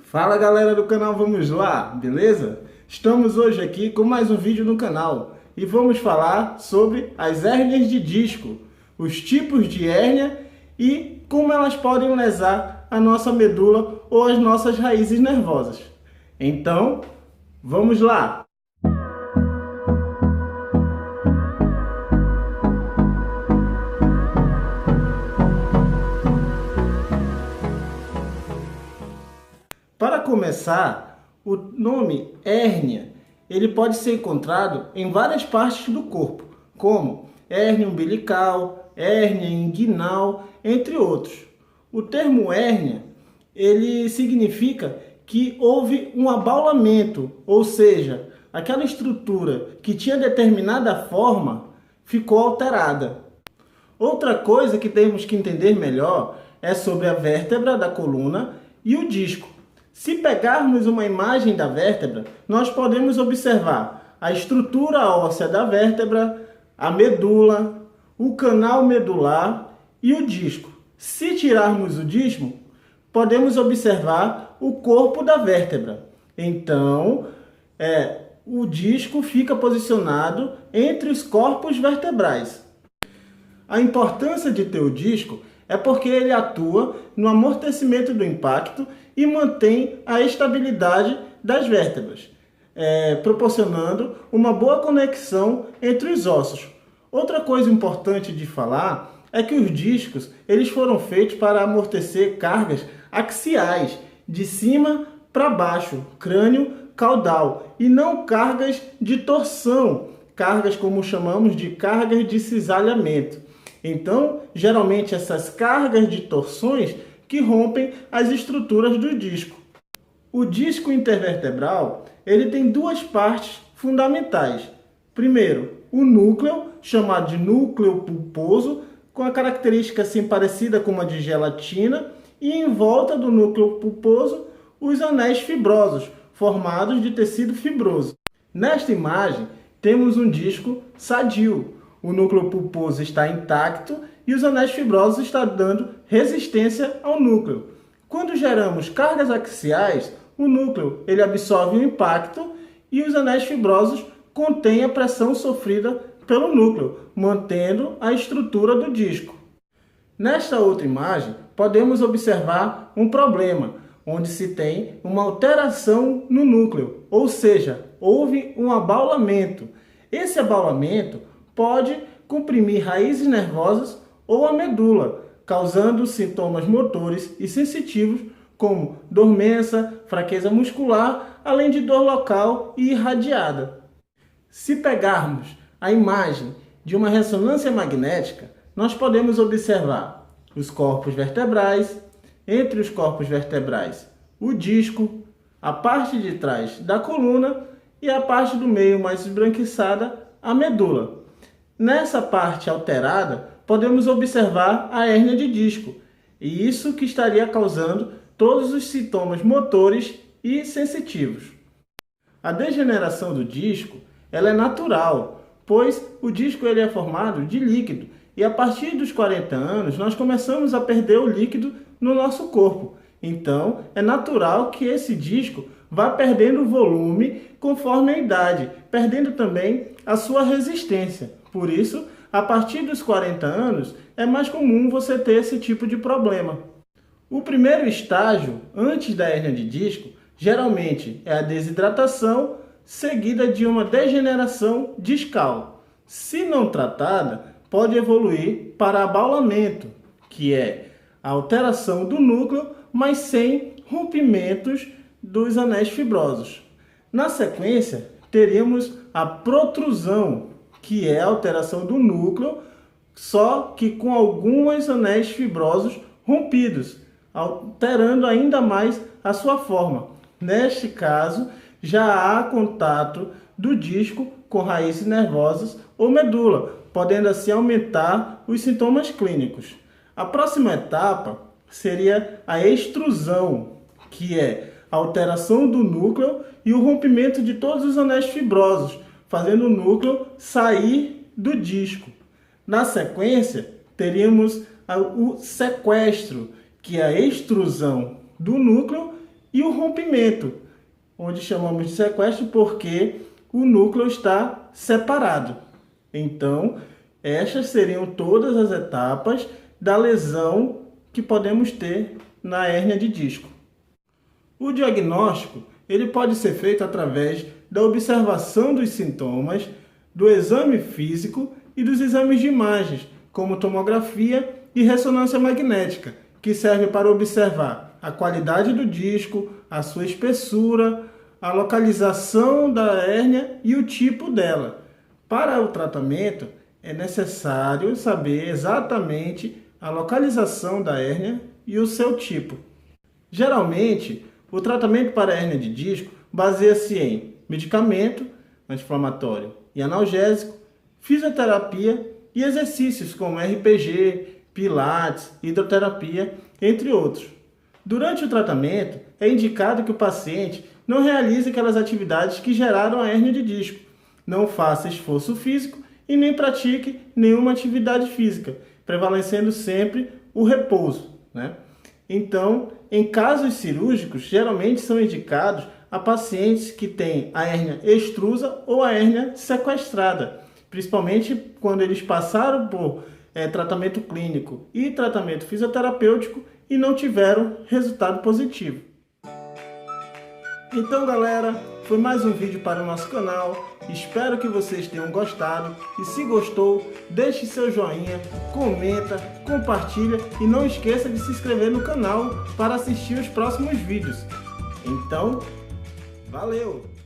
Fala galera do canal Vamos Lá, beleza? Estamos hoje aqui com mais um vídeo no canal e vamos falar sobre as hérnias de disco, os tipos de hérnia e como elas podem lesar a nossa medula ou as nossas raízes nervosas. Então, vamos lá! Para começar, o nome hérnia, ele pode ser encontrado em várias partes do corpo, como hérnia umbilical, hérnia inguinal, entre outros. O termo hérnia, ele significa que houve um abaulamento, ou seja, aquela estrutura que tinha determinada forma ficou alterada. Outra coisa que temos que entender melhor é sobre a vértebra da coluna e o disco. Se pegarmos uma imagem da vértebra, nós podemos observar a estrutura óssea da vértebra, a medula, o canal medular e o disco. Se tirarmos o disco, podemos observar o corpo da vértebra. Então, o disco fica posicionado entre os corpos vertebrais. A importância de ter o disco é porque ele atua no amortecimento do impacto e mantém a estabilidade das vértebras, proporcionando uma boa conexão entre os ossos. Outra coisa importante de falar é que os discos eles foram feitos para amortecer cargas axiais, de cima para baixo, crânio caudal, e não cargas de torção, cargas como chamamos de cargas de cisalhamento. Então, geralmente essas cargas de torções que rompem as estruturas do disco. O disco intervertebral, ele tem duas partes fundamentais. Primeiro, o núcleo, chamado de núcleo pulposo, com a característica assim parecida com uma de gelatina, e em volta do núcleo pulposo, os anéis fibrosos, formados de tecido fibroso. Nesta imagem, temos um disco sadio. O núcleo pulposo está intacto e os anéis fibrosos estão dando resistência ao núcleo. Quando geramos cargas axiais, o núcleo ele absorve o impacto e os anéis fibrosos contêm a pressão sofrida pelo núcleo, mantendo a estrutura do disco. Nesta outra imagem, podemos observar um problema, onde se tem uma alteração no núcleo, ou seja, houve um abaulamento. Esse abaulamento pode comprimir raízes nervosas ou a medula, causando sintomas motores e sensitivos como dormência, fraqueza muscular, além de dor local e irradiada. Se pegarmos a imagem de uma ressonância magnética, nós podemos observar os corpos vertebrais, entre os corpos vertebrais, o disco, a parte de trás da coluna e a parte do meio mais esbranquiçada, a medula. Nessa parte alterada, podemos observar a hérnia de disco, e isso que estaria causando todos os sintomas motores e sensitivos. A degeneração do disco ela é natural, pois o disco ele é formado de líquido, e a partir dos 40 anos nós começamos a perder o líquido no nosso corpo. Então, é natural que esse disco vá perdendo volume conforme a idade, perdendo também a sua resistência. Por isso, a partir dos 40 anos, é mais comum você ter esse tipo de problema. O primeiro estágio, antes da hérnia de disco, geralmente é a desidratação, seguida de uma degeneração discal. Se não tratada, pode evoluir para abaulamento, que é a alteração do núcleo, mas sem rompimentos dos anéis fibrosos. Na sequência, teríamos a protrusão, que é a alteração do núcleo, só que com alguns anéis fibrosos rompidos, alterando ainda mais a sua forma. Neste caso, já há contato do disco com raízes nervosas ou medula, podendo assim aumentar os sintomas clínicos. A próxima etapa seria a extrusão, que é a alteração do núcleo e o rompimento de todos os anéis fibrosos, fazendo o núcleo sair do disco. Na sequência, teríamos o sequestro, que é a extrusão do núcleo e o rompimento, onde chamamos de sequestro porque o núcleo está separado. Então, estas seriam todas as etapas da lesão que podemos ter na hérnia de disco. O diagnóstico ele pode ser feito através da observação dos sintomas, do exame físico e dos exames de imagens, como tomografia e ressonância magnética, que serve para observar a qualidade do disco, a sua espessura, a localização da hérnia e o tipo dela. Para o tratamento, é necessário saber exatamente a localização da hérnia e o seu tipo. Geralmente, o tratamento para a hérnia de disco baseia-se em medicamento anti-inflamatório e analgésico, fisioterapia e exercícios como RPG, pilates, hidroterapia, entre outros. Durante o tratamento, é indicado que o paciente não realize aquelas atividades que geraram a hérnia de disco, não faça esforço físico e nem pratique nenhuma atividade física, prevalecendo sempre o repouso, né? Então, em casos cirúrgicos, geralmente são indicados a pacientes que têm a hérnia extrusa ou a hérnia sequestrada, principalmente quando eles passaram por tratamento clínico e tratamento fisioterapêutico e não tiveram resultado positivo. Então, galera, foi mais um vídeo para o nosso canal. Espero que vocês tenham gostado e se gostou, deixe seu joinha, comenta, compartilha e não esqueça de se inscrever no canal para assistir os próximos vídeos. Então, valeu!